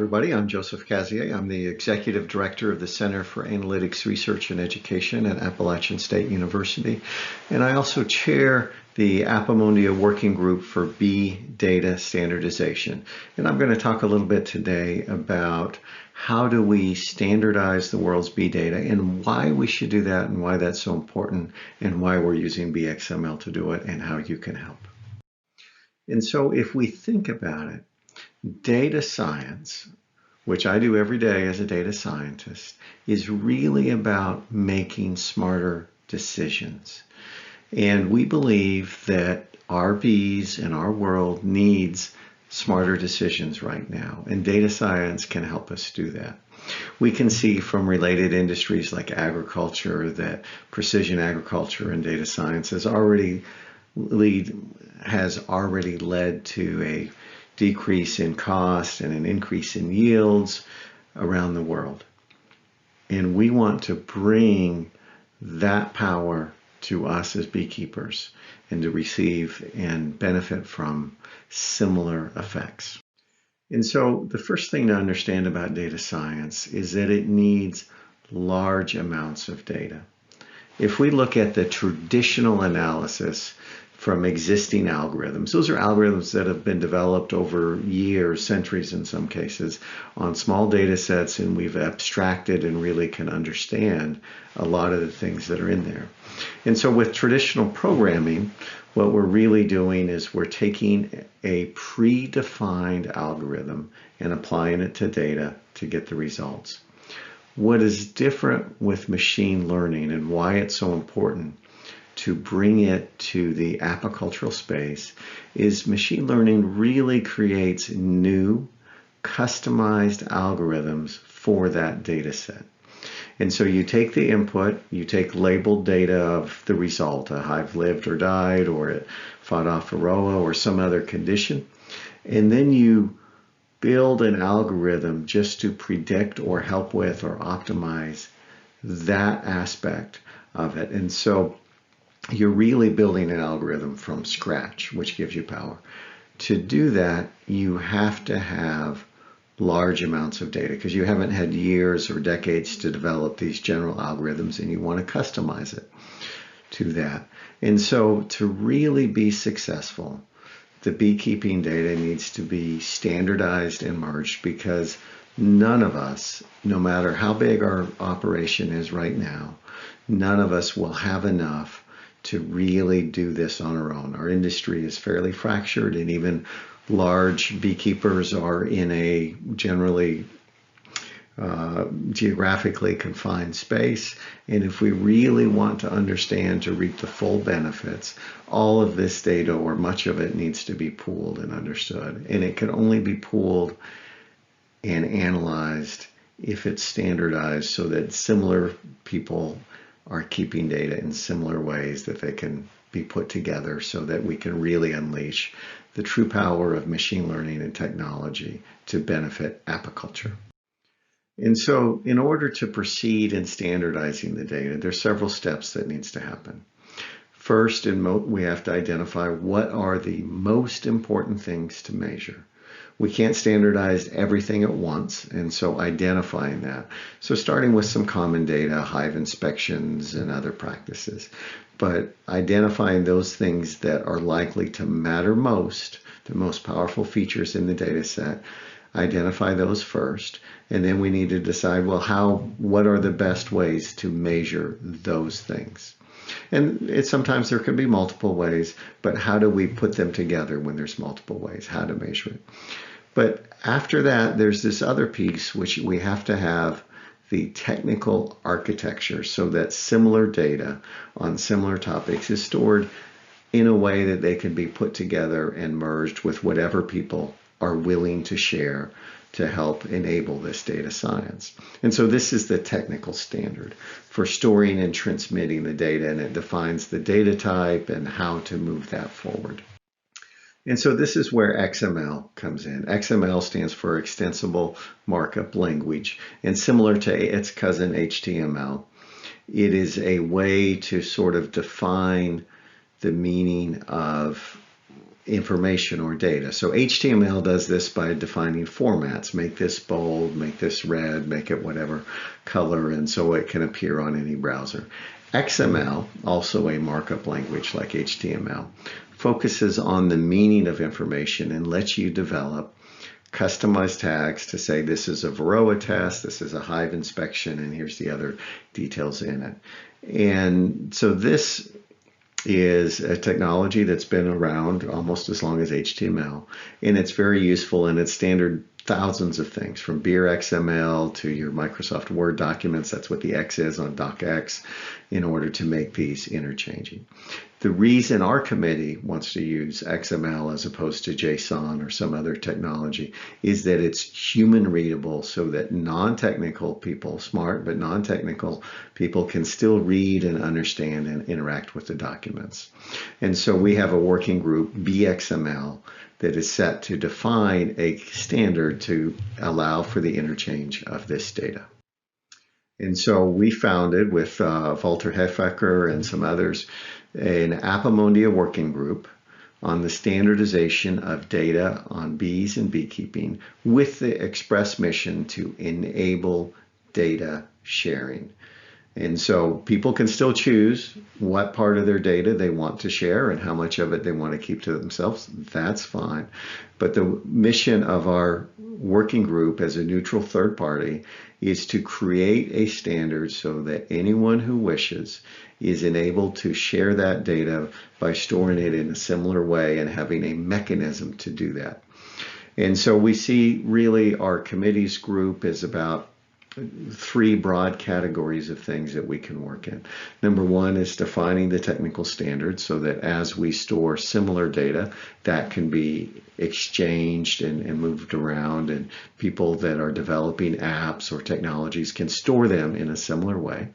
everybody. I'm Joseph Cazier. I'm the Executive Director of the Center for Analytics Research and Education at Appalachian State University. And I also chair the Appamondia Working Group for Bee Data Standardization. And I'm going to talk a little bit today about how do we standardize the world's bee data and why we should do that and why that's so important and why we're using BeeXML to do it and how you can help. And so if we think about it, data science, which I do every day as a data scientist, is really about making smarter decisions. And we believe that our bees and our world needs smarter decisions right now, and data science can help us do that. We can see from related industries like agriculture that precision agriculture and data science has already led to a decrease in cost and an increase in yields around the world. And we want to bring that power to us as beekeepers and to receive and benefit from similar effects. And so the first thing to understand about data science is that it needs large amounts of data. If we look at the traditional analysis from existing algorithms, those are algorithms that have been developed over years, centuries in some cases, on small data sets, and we've abstracted and really can understand a lot of the things that are in there. And so with traditional programming, what we're really doing is we're taking a predefined algorithm and applying it to data to get the results. What is different with machine learning and why it's so important to bring it to the apicultural space is machine learning really creates new, customized algorithms for that data set. And so you take the input, you take labeled data of the result, a hive lived or died, or it fought off varroa or some other condition, and then you build an algorithm just to predict or help with or optimize that aspect of it. And so you're really building an algorithm from scratch, which gives you power. To do that, you have to have large amounts of data because you haven't had years or decades to develop these general algorithms, and you want to customize it to that. And so to really be successful, the beekeeping data needs to be standardized and merged, because none of us, no matter how big our operation is right now, none of us will have enough to really do this on our own. Our industry is fairly fractured, and even large beekeepers are in a generally geographically confined space. And if we really want to understand to reap the full benefits, all of this data, or much of it, needs to be pooled and understood. And it can only be pooled and analyzed if it's standardized so that similar people are keeping data in similar ways that they can be put together so that we can really unleash the true power of machine learning and technology to benefit apiculture. And so in order to proceed in standardizing the data, there's several steps that needs to happen. First, we have to identify what are the most important things to measure. We can't standardize everything at once, and so identifying that. So starting with some common data, hive inspections and other practices, but identifying those things that are likely to matter most, the most powerful features in the data set, identify those first, and then we need to decide, well, what are the best ways to measure those things? And sometimes there can be multiple ways, but how do we put them together when there's multiple ways, how to measure it? But after that, there's this other piece, which we have to have the technical architecture so that similar data on similar topics is stored in a way that they can be put together and merged with whatever people are willing to share to help enable this data science. And so this is the technical standard for storing and transmitting the data, and it defines the data type and how to move that forward. And so this is where XML comes in. XML stands for Extensible Markup Language, and similar to its cousin HTML, it is a way to sort of define the meaning of information or data. So HTML does this by defining formats. Make this bold, make this red, make it whatever color, and so it can appear on any browser. XML, also a markup language like HTML, focuses on the meaning of information and lets you develop customized tags to say this is a Varroa test, this is a Hive inspection, and here's the other details in it. And so this is a technology that's been around almost as long as HTML, and it's very useful, and it's standard thousands of things from BeeXML to your Microsoft Word documents. That's what the X is on DocX, in order to make these interchanging. The reason our committee wants to use XML as opposed to JSON or some other technology is that it's human readable, so that non-technical people, smart but non-technical people, can still read and understand and interact with the documents. And so we have a working group, BeeXML, that is set to define a standard to allow for the interchange of this data. And so we founded with Walter Hefecker and some others an Appamondia working group on the standardization of data on bees and beekeeping, with the express mission to enable data sharing. And so people can still choose what part of their data they want to share and how much of it they want to keep to themselves. That's fine. But the mission of our working group as a neutral third party is to create a standard so that anyone who wishes is enabled to share that data by storing it in a similar way and having a mechanism to do that. And so we see really our committee's group is about three broad categories of things that we can work in. Number one is defining the technical standards so that as we store similar data, that can be exchanged and moved around, and people that are developing apps or technologies can store them in a similar way.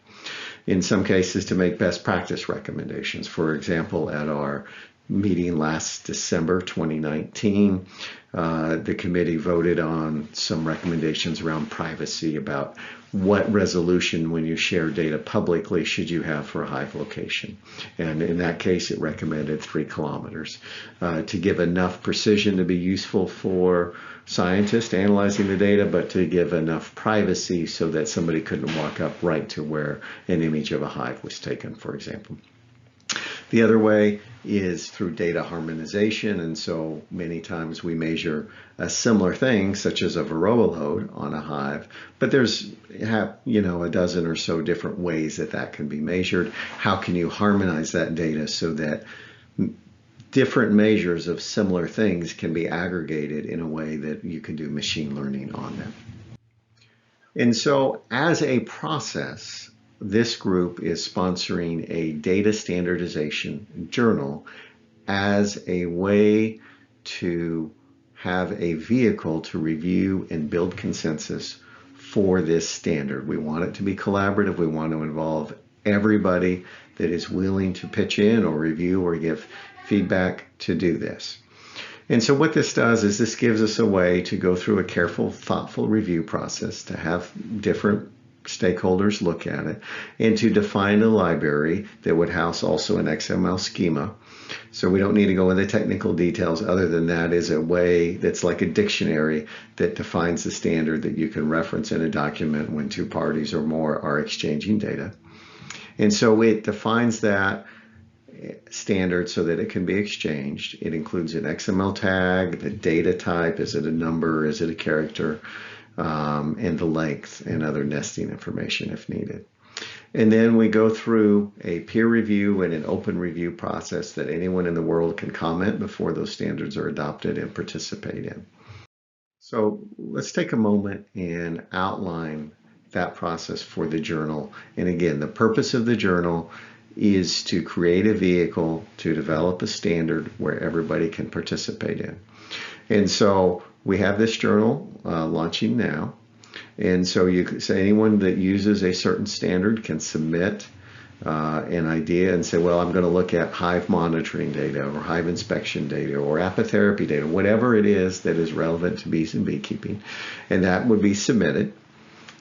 In some cases, to make best practice recommendations. For example, at our meeting last December 2019, the committee voted on some recommendations around privacy, about what resolution when you share data publicly should you have for a Hive location. And in that case, it recommended 3 kilometers to give enough precision to be useful for scientists analyzing the data, but to give enough privacy so that somebody couldn't walk up right to where an image of a hive was taken, for example. The other way is through data harmonization, and so many times we measure a similar thing, such as a Varroa load on a hive, but there's a dozen or so different ways that that can be measured. How can you harmonize that data so that different measures of similar things can be aggregated in a way that you can do machine learning on them? And so as a process, this group is sponsoring a data standardization journal as a way to have a vehicle to review and build consensus for this standard. We want it to be collaborative. We want to involve everybody that is willing to pitch in or review or give feedback to do this. And so what this does is this gives us a way to go through a careful, thoughtful review process, to have different stakeholders look at it, and to define a library that would house also an XML schema. So we don't need to go into technical details other than that is a way that's like a dictionary that defines the standard that you can reference in a document when 2 parties or more are exchanging data. And so it defines that standard so that it can be exchanged. It includes an XML tag, the data type, is it a number, is it a character, and the length and other nesting information if needed. And then we go through a peer review and an open review process that anyone in the world can comment before those standards are adopted and participate in. So let's take a moment and outline that process for the journal. And again, the purpose of the journal is to create a vehicle to develop a standard where everybody can participate in. And so we have this journal launching now. And so you could say anyone that uses a certain standard can submit an idea and say, well, I'm going to look at hive monitoring data or hive inspection data or apitherapy data, whatever it is that is relevant to bees and beekeeping. And that would be submitted.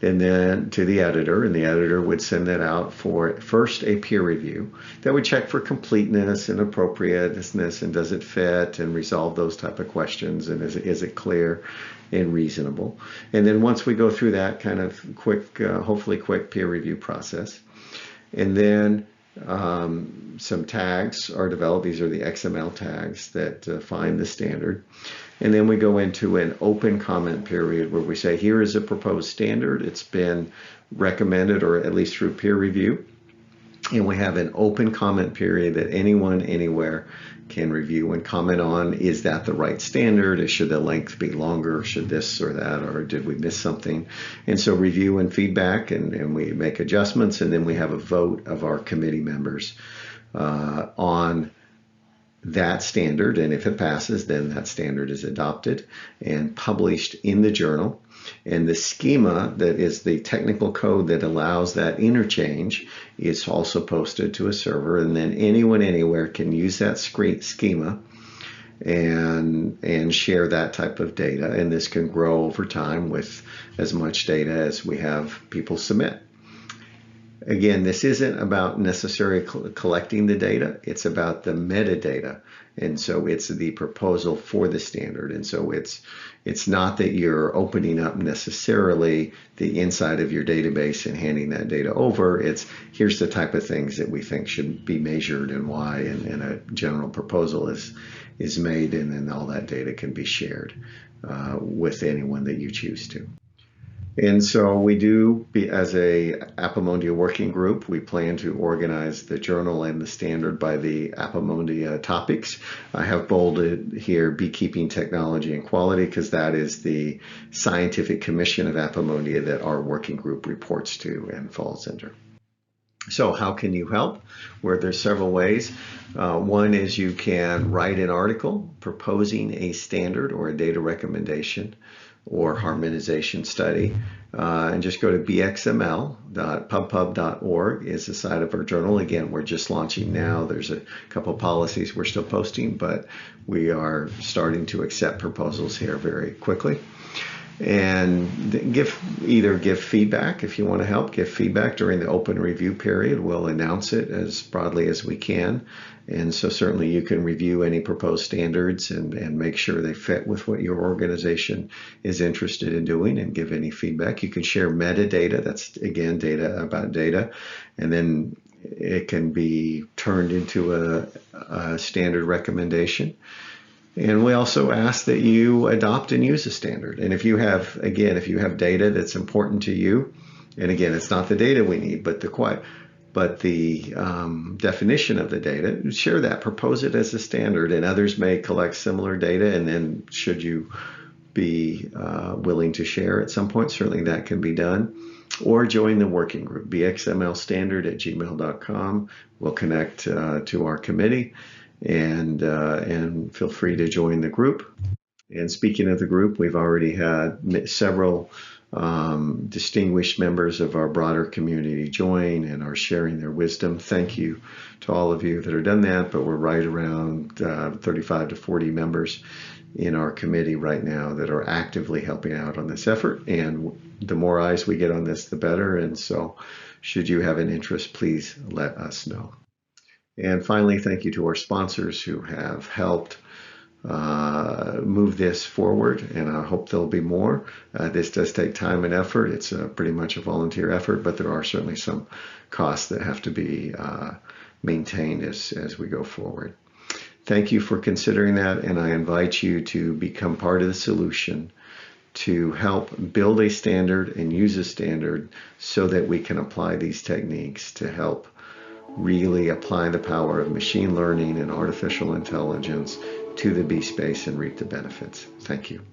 and then to the editor, and the editor would send that out for first a peer review that would check for completeness and appropriateness, and does it fit, and resolve those type of questions, and is it clear and reasonable. And then once we go through that kind of quick, hopefully quick peer review process, and then some tags are developed. These are the XML tags that define the standard. And then we go into an open comment period where we say, here is a proposed standard. It's been recommended, or at least through peer review. And we have an open comment period that anyone, anywhere can review and comment on. Is that the right standard? Should the length be longer? Should this or that, or did we miss something? And so review and feedback, and we make adjustments, and then we have a vote of our committee members on that standard. And if it passes, then that standard is adopted and published in the journal. And the schema, that is the technical code that allows that interchange, is also posted to a server, and then anyone anywhere can use that schema and share that type of data. And this can grow over time with as much data as we have people submit. Again, this isn't about necessarily collecting the data, it's about the metadata. And so it's the proposal for the standard. And so it's not that you're opening up necessarily the inside of your database and handing that data over. It's, here's the type of things that we think should be measured and why, and a general proposal is made, and then all that data can be shared with anyone that you choose to. And so we do, as a Appimondia working group, we plan to organize the journal and the standard by the Appimondia topics. I have bolded here beekeeping technology and quality, because that is the scientific commission of Appimondia that our working group reports to and falls under. So how can you help? Well, there's several ways. One is you can write an article proposing a standard or a data recommendation or harmonization study, and just go to BeeXML.pubpub.org is the site of our journal. Again, we're just launching now. There's a couple policies we're still posting, but we are starting to accept proposals here very quickly. And either give feedback. If you want to help, give feedback during the open review period. We'll announce it as broadly as we can. And so certainly you can review any proposed standards and make sure they fit with what your organization is interested in doing, and give any feedback. You can share metadata. That's, again, data about data. And then it can be turned into a standard recommendation. And we also ask that you adopt and use a standard. And if you have, again, if you have data that's important to you, and again, it's not the data we need, but the definition of the data, share that, propose it as a standard, and others may collect similar data. And then should you be willing to share at some point, certainly that can be done. Or join the working group, BeeXMLstandard@gmail.com. We'll connect to our committee. And feel free to join the group. And speaking of the group, we've already had several distinguished members of our broader community join and are sharing their wisdom. Thank you to all of you that have done that, but we're right around 35 to 40 members in our committee right now that are actively helping out on this effort. And the more eyes we get on this, the better. And so should you have an interest, please let us know. And finally, thank you to our sponsors who have helped move this forward, and I hope there'll be more. This does take time and effort. It's pretty much a volunteer effort, but there are certainly some costs that have to be maintained as we go forward. Thank you for considering that, and I invite you to become part of the solution to help build a standard and use a standard so that we can apply these techniques to help really apply the power of machine learning and artificial intelligence to the bee space and reap the benefits. Thank you.